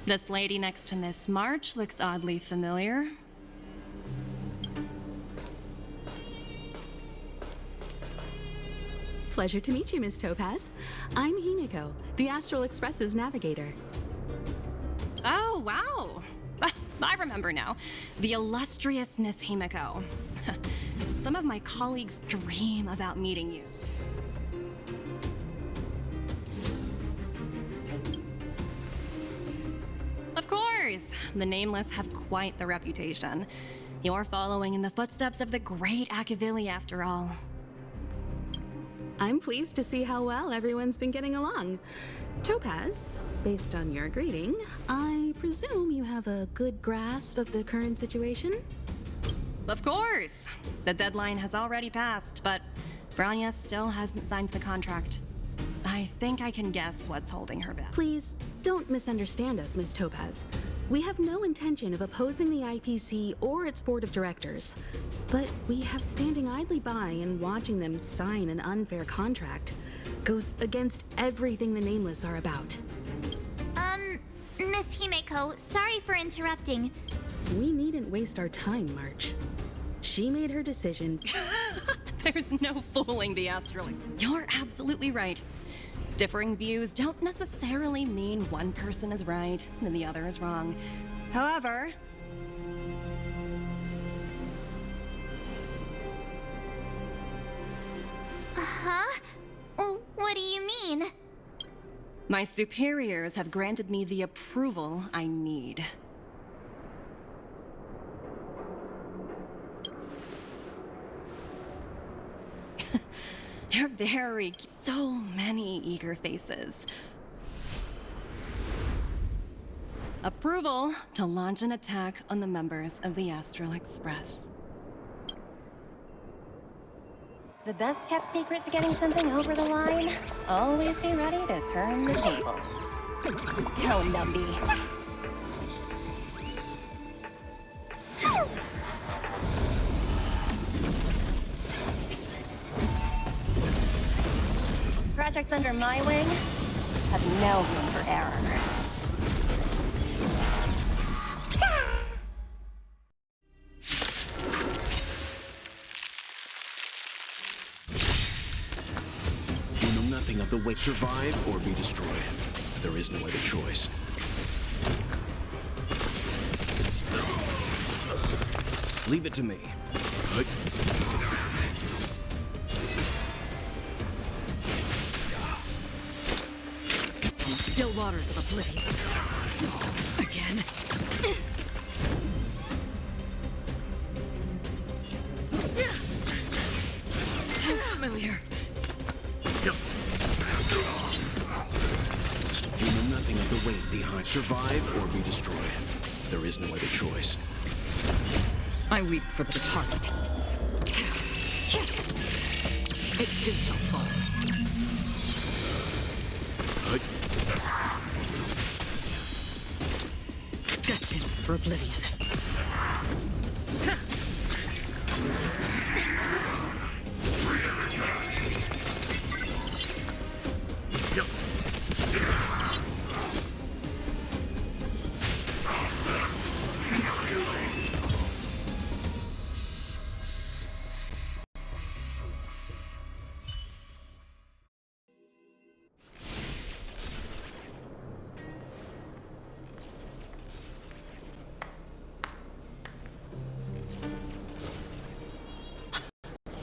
This lady next to Miss March looks oddly familiar. Pleasure to meet you, Miss Topaz. I'm Himiko, the Astral Express's navigator. Oh, wow. I remember now. The illustrious Miss Himiko. Some of my colleagues dream about meeting you. Of course! The Nameless have quite the reputation. You're following in the footsteps of the great Akavili, after all. I'm pleased to see how well everyone's been getting along. Topaz, based on your greeting, I presume you have a good grasp of the current situation? Of course! The deadline has already passed, but Branya still hasn't signed the contract. I think I can guess what's holding her back. Please, don't misunderstand us, Miss Topaz. We have no intention of opposing the IPC or its board of directors. But we have standing idly by and watching them sign an unfair contract goes against everything the Nameless are about. Miss Himeko, sorry for interrupting. We needn't waste our time, March. She made her decision. There's no fooling the Astral. You're absolutely right. Differing views don't necessarily mean one person is right and the other is wrong. However... Huh? What do you mean? My superiors have granted me the approval I need. You're very... so many eager faces. Approval to launch an attack on the members of the Astral Express. The best kept secret to getting something over the line? Always be ready to turn the tables. Go, Numby. Projects under my wing have no room for error. You know nothing of the way. Survive or be destroyed. There is no other choice. Leave it to me. Still waters of oblivion. Again. Familiar. You know nothing of the weight behind. Survive or be destroyed. There is no other choice. I weep for the departed. It too shall fall. Destined for oblivion.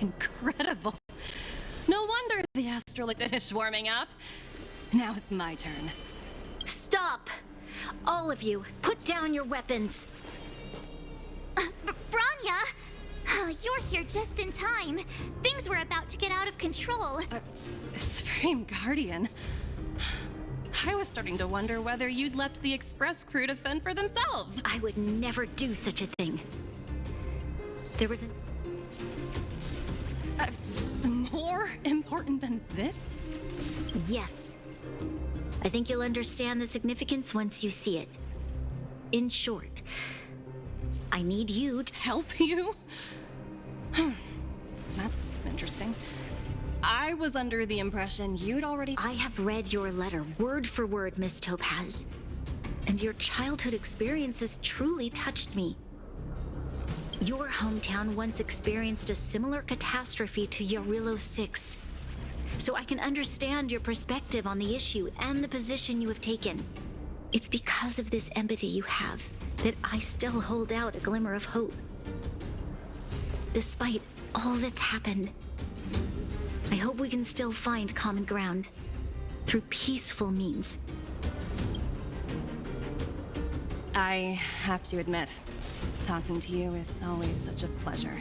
Incredible. No wonder the Astral finished warming up. Now it's my turn. Stop! All of you, put down your weapons. Branya! You're here just in time. Things were about to get out of control. Supreme Guardian. I was starting to wonder whether you'd left the Express crew to fend for themselves. I would never do such a thing. There was an... More important than this? Yes. I think you'll understand the significance once you see it. In short, I need you to... Help you? That's interesting. I was under the impression you'd already... I have read your letter word for word, Miss Topaz. and your childhood experiences truly touched me. Your hometown once experienced a similar catastrophe to Yarilo 6, so I can understand your perspective on the issue and the position you have taken. It's because of this empathy you have that I still hold out a glimmer of hope. Despite all that's happened, I hope we can still find common ground through peaceful means. I have to admit, talking to you is always such a pleasure.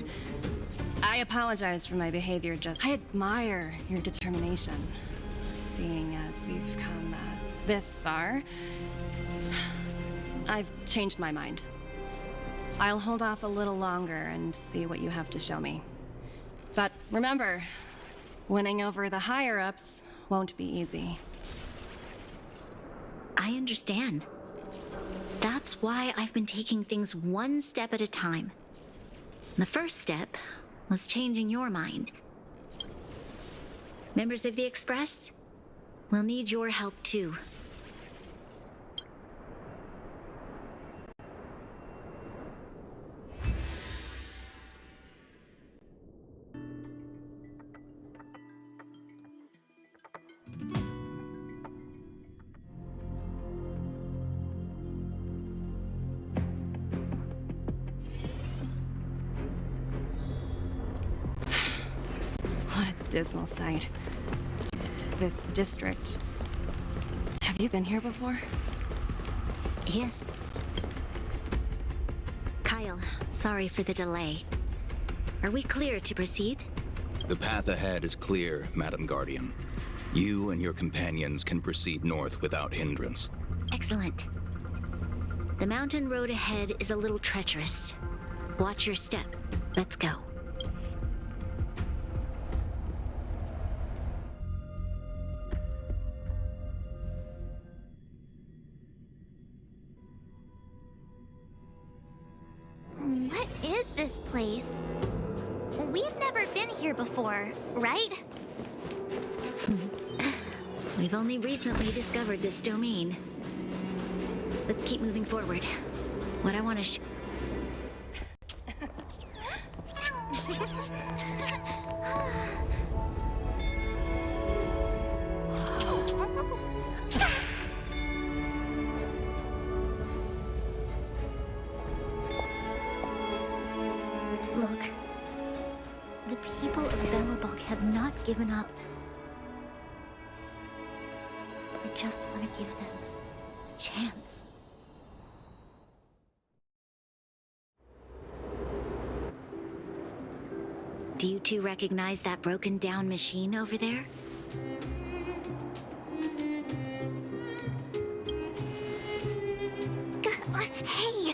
I apologize for my behavior, I admire your determination. Seeing as we've come this far, I've changed my mind. I'll hold off a little longer and see what you have to show me. But remember, winning over the higher-ups won't be easy. I understand. That's why I've been taking things one step at a time. The first step was changing your mind. Members of the Express, we'll need your help too. What a dismal sight. This district. Have you been here before? Yes. Kyle, sorry for the delay. Are we clear to proceed? The path ahead is clear, Madam Guardian. You and your companions can proceed north without hindrance. Excellent. The mountain road ahead is a little treacherous. Watch your step. Let's go. What is this place? We've never been here before, right? We've only recently discovered this domain. Let's keep moving forward. What I want to Look. The people of Belobog have not given up. I just want to give them a chance. Do you two recognize that broken down machine over there? Hey!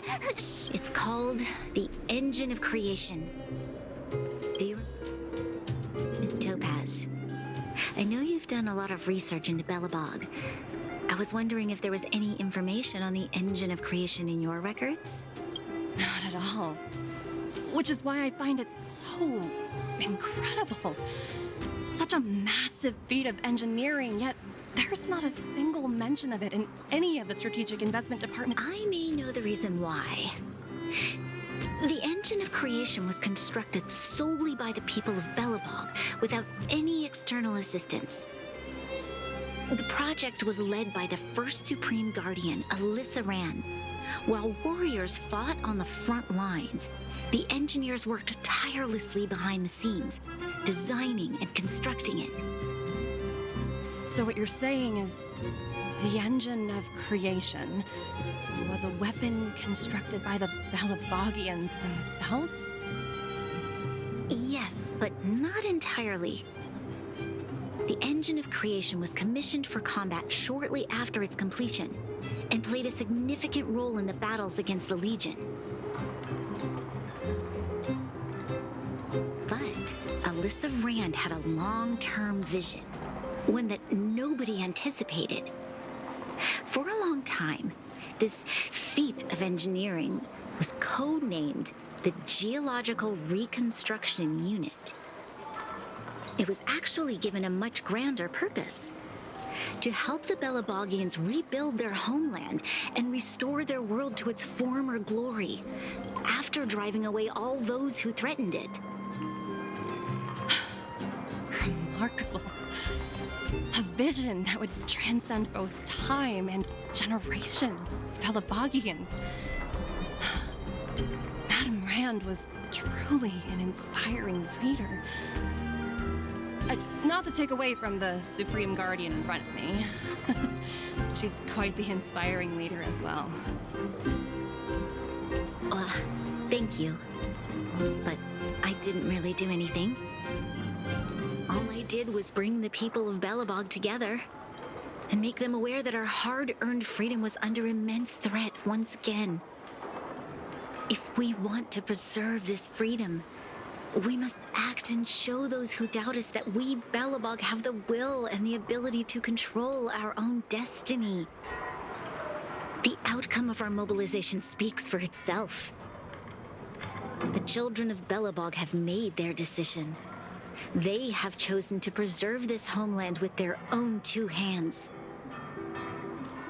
It's called the Engine of Creation. Do you... Miss Topaz, I know you've done a lot of research into Belobog. I was wondering if there was any information on the Engine of Creation in your records? Not at all. Which is why I find it so incredible. Such a massive feat of engineering, yet there's not a single mention of it in any of the strategic investment department. I may know the reason why. The Engine of Creation was constructed solely by the people of Belobog without any external assistance. The project was led by the first Supreme Guardian, Alyssa Rand. While warriors fought on the front lines, the engineers worked tirelessly behind the scenes, designing and constructing it. So what you're saying is the Engine of Creation was a weapon constructed by the Belabogians themselves? Yes, but not entirely. The Engine of Creation was commissioned for combat shortly after its completion, and played a significant role in the battles against the Legion. But Alyssa Rand had a long-term vision, one that nobody anticipated. For a long time, this feat of engineering was codenamed the Geological Reconstruction Unit. It was actually given a much grander purpose: to help the Belabogians rebuild their homeland and restore their world to its former glory, after driving away all those who threatened it. Remarkable. A vision that would transcend both time and generations of Belabogians. Madame Rand was truly an inspiring leader. Not to take away from the Supreme Guardian in front of me. She's quite the inspiring leader as well. Thank you. But I didn't really do anything. All I did was bring the people of Belobog together and make them aware that our hard-earned freedom was under immense threat once again. If we want to preserve this freedom, we must act and show those who doubt us that we, Belobog, have the will and the ability to control our own destiny. The outcome of our mobilization speaks for itself. The children of Belobog have made their decision. They have chosen to preserve this homeland with their own two hands.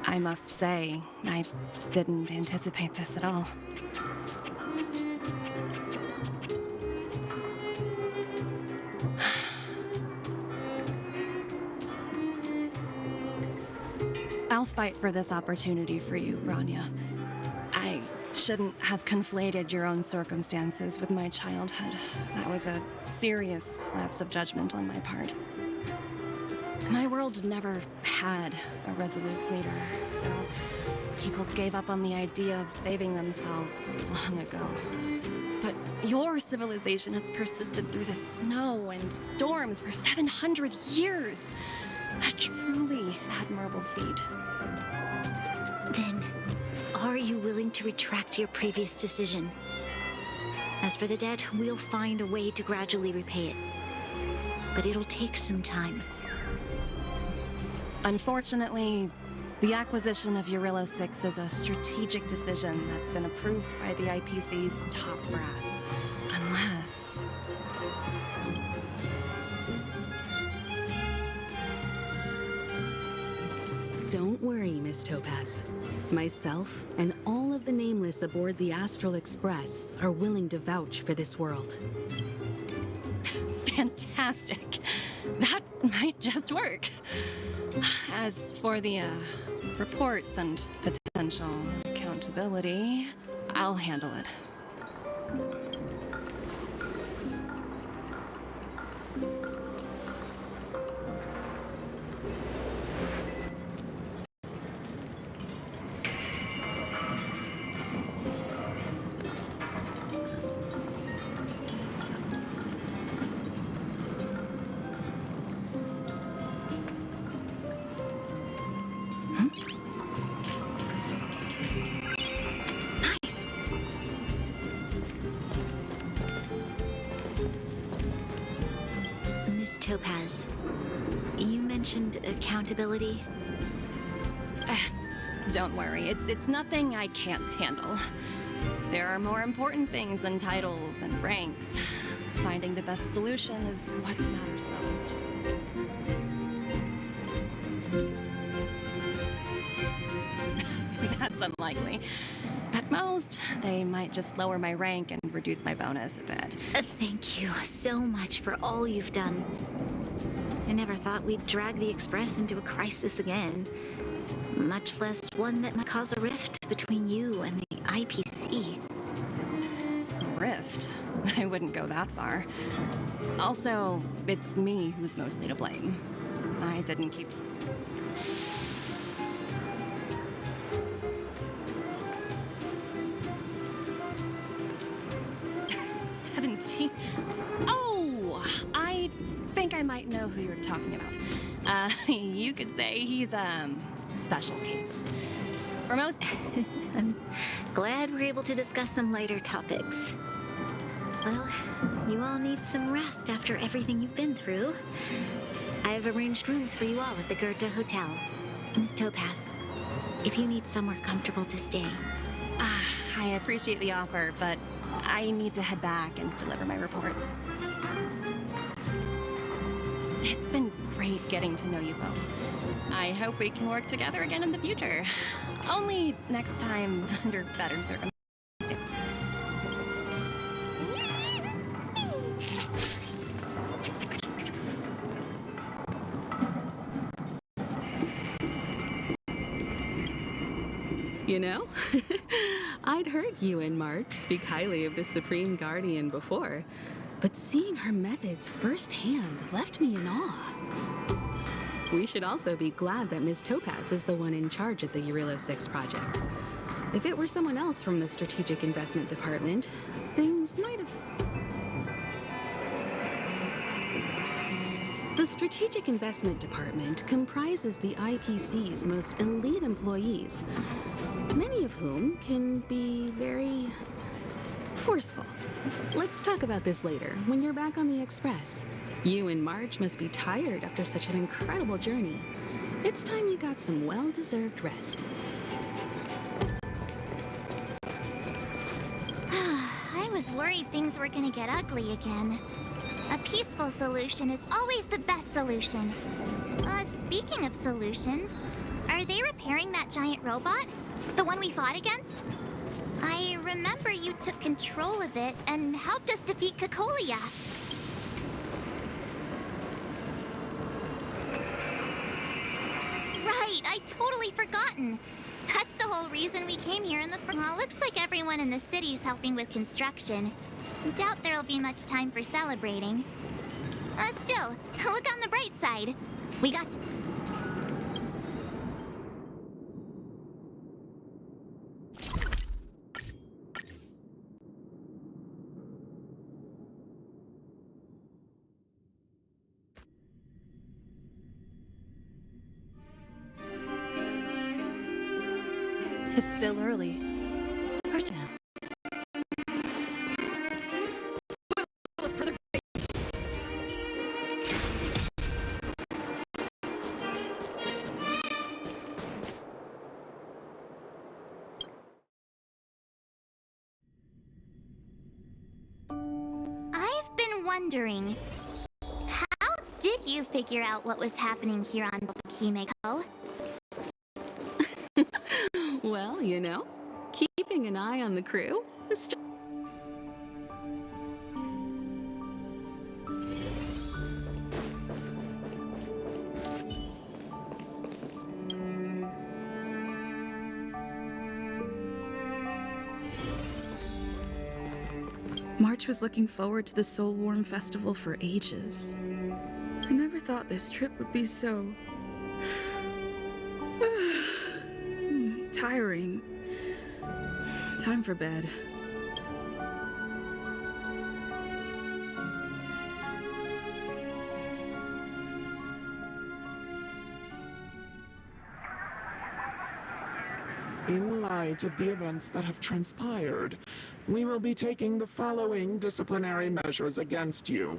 I must say, I didn't anticipate this at all. I'll fight for this opportunity for you, Rania. I shouldn't have conflated your own circumstances with my childhood. That was a serious lapse of judgment on my part. My world never had a resolute leader, so people gave up on the idea of saving themselves long ago. But your civilization has persisted through the snow and storms for 700 years. A truly admirable feat. Then, are you willing to retract your previous decision? As for the debt, we'll find a way to gradually repay it. But it'll take some time. Unfortunately, the acquisition of Urillo 6 is a strategic decision that's been approved by the IPC's top brass. Unless... Don't worry, Miss Topaz. Myself and all of the Nameless aboard the Astral Express are willing to vouch for this world. Fantastic. That might just work. As for the reports and potential accountability, I'll handle it. Miss Topaz, you mentioned accountability. Don't worry, it's nothing I can't handle. There are more important things than titles and ranks. Finding the best solution is what matters most. That's unlikely. At most, they might just lower my rank and reduce my bonus a bit. Thank you so much for all you've done. I never thought we'd drag the Express into a crisis again. Much less one that might cause a rift between you and the IPC. Rift? I wouldn't go that far. Also, it's me who's mostly to blame. I didn't keep... 17. Oh, I think I might know who you're talking about. You could say he's a special case. For most... I'm glad we're able to discuss some lighter topics. Well, you all need some rest after everything you've been through. I've arranged rooms for you all at the Goethe Hotel. Miss Topaz, if you need somewhere comfortable to stay. I appreciate the offer, but I need to head back and deliver my reports. It's been great great getting to know you both. I hope we can work together again in the future. Only next time under better circumstances. You know, I'd heard you and March speak highly of the Supreme Guardian before, but seeing her methods firsthand left me in awe. We should also be glad that Ms. Topaz is the one in charge of the Eurilo 6 project. If it were someone else from the Strategic Investment Department, things might have... The Strategic Investment Department comprises the IPC's most elite employees, many of whom can be very forceful. Let's talk about this later, when you're back on the Express. You and Marge must be tired after such an incredible journey. It's time you got some well-deserved rest. I was worried things were gonna get ugly again. A peaceful solution is always the best solution. Speaking of solutions, are they repairing that giant robot? The one we fought against? I remember you took control of it and helped us defeat Cocolia. Right, I totally forgotten. That's the whole reason we came here in the first... looks like everyone in the city's helping with construction. Doubt there'll be much time for celebrating. Still, look on the bright side. We got... It's still early. Where's now? I've been wondering, how did you figure out what was happening here on Kimiko? Well, you know, keeping an eye on the crew is just... March was looking forward to the Soul Warm Festival for ages. I never thought this trip would be so... tiring. Time for bed. In light of the events that have transpired, we will be taking the following disciplinary measures against you.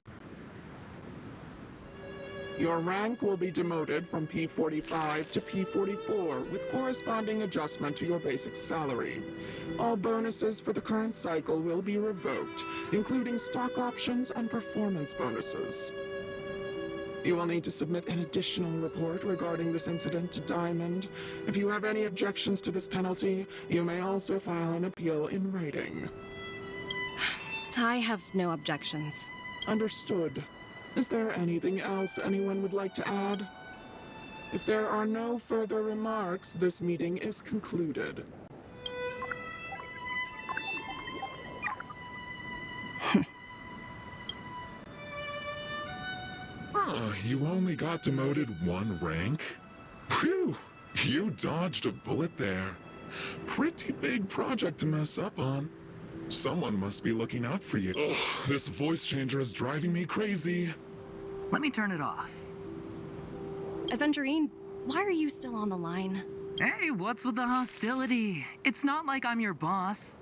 Your rank will be demoted from P45 to P44 with corresponding adjustment to your basic salary. All bonuses for the current cycle will be revoked, including stock options and performance bonuses. You will need to submit an additional report regarding this incident to Diamond. If you have any objections to this penalty, you may also file an appeal in writing. I have no objections. Understood. Is there anything else anyone would like to add? If there are no further remarks, this meeting is concluded. You only got demoted one rank? Phew! You dodged a bullet there. Pretty big project to mess up on. Someone must be looking out for you. Ugh, this voice changer is driving me crazy. Let me turn it off. Aventurine, why are you still on the line? Hey, what's with the hostility? It's not like I'm your boss.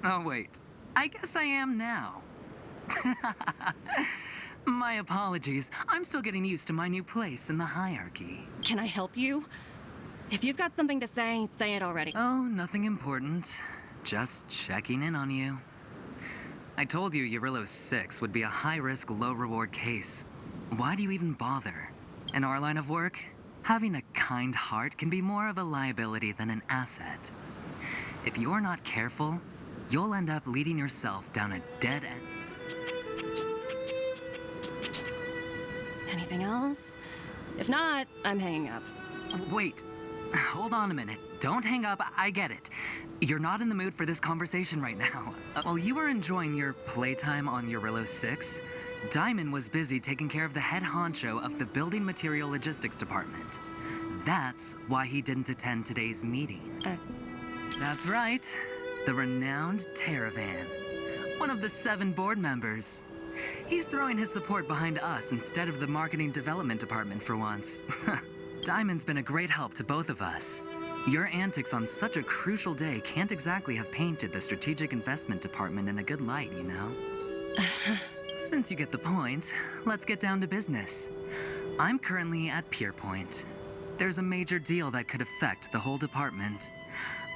Oh, wait. I guess I am now. My apologies. I'm still getting used to my new place in the hierarchy. Can I help you? If you've got something to say it already. Oh, nothing important. Just checking in on you. I told you Eurilo 6 would be a high-risk, low-reward case. Why do you even bother? in our line of work, having a kind heart can be more of a liability than an asset. If you're not careful, you'll end up leading yourself down a dead end. Anything else? If not, I'm hanging up. Wait, hold on a minute. Don't hang up, I get it. You're not in the mood for this conversation right now. While you were enjoying your playtime on Eurillo 6, Diamond was busy taking care of the head honcho of the Building Material Logistics Department. That's why he didn't attend today's meeting. That's right. The renowned Terravan. One of the 7 board members. He's throwing his support behind us instead of the Marketing Development Department for once. Diamond's been a great help to both of us. Your antics on such a crucial day can't exactly have painted the Strategic Investment Department in a good light, you know? Since you get the point, let's get down to business. I'm currently at Pierpoint. There's a major deal that could affect the whole department.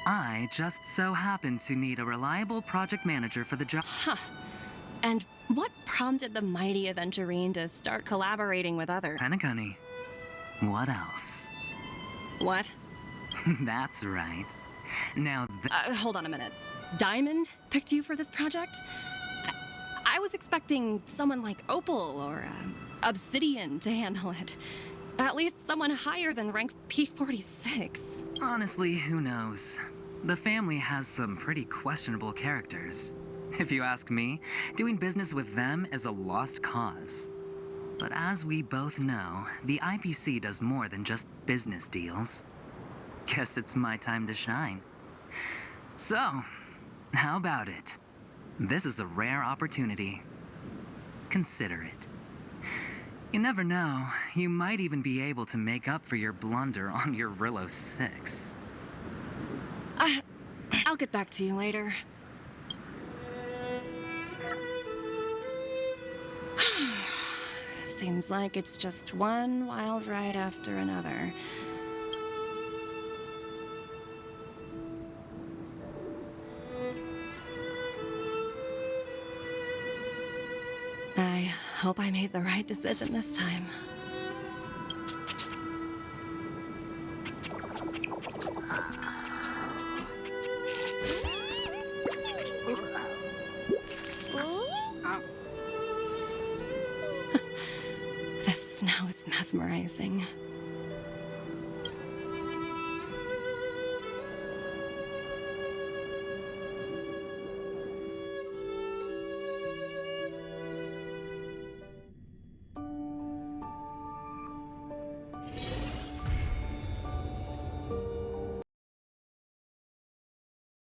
I just so happen to need a reliable project manager for the job. Huh. And what prompted the mighty Aventurine to start collaborating with others? Penacony. What else? What? That's right. Now hold on a minute. Diamond picked you for this project? I was expecting someone like Opal or Obsidian to handle it. At least someone higher than rank P46. Honestly, who knows? The family has some pretty questionable characters. If you ask me, doing business with them is a lost cause. But as we both know, the IPC does more than just business deals. Guess it's my time to shine. So, how about it? This is a rare opportunity. Consider it. You never know, you might even be able to make up for your blunder on your Eurillo 6. I'll get back to you later. Seems like it's just one wild ride after another. I hope I made the right decision this time. The snow is mesmerizing.